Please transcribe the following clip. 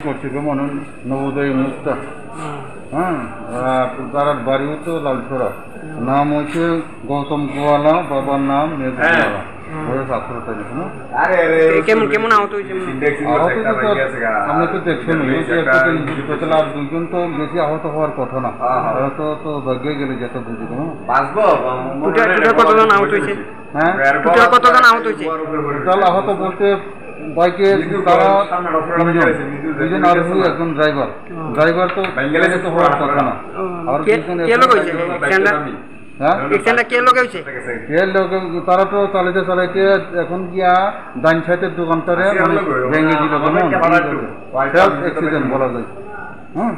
করছে কেমন নবোদয় মুক্তা। হ্যাঁ, তার বাড়িও তো লালছড়া। নাম হচ্ছে গৌতম গোয়ালা, বাবার নাম মেঘওয়ালা। আপনি তো দেখছেন আর দুজন তো বেশি আহত হওয়ার কথা না, আহত তো ভাগ্যে গেলে যেত বুঝি। হ্যাঁ, টোটাল আহত বলতে বাইকে তারা দুজন আরোহী, একজন ড্রাইভার তো হওয়ার কথা না। আর তারা তো চালাইতে চালাইতে এখন গিয়া ডাইন সাইডের দোকানটারে ভেঙে দিল, অ্যাক্সিডেন্ট বলা যায়। হ্যাঁ।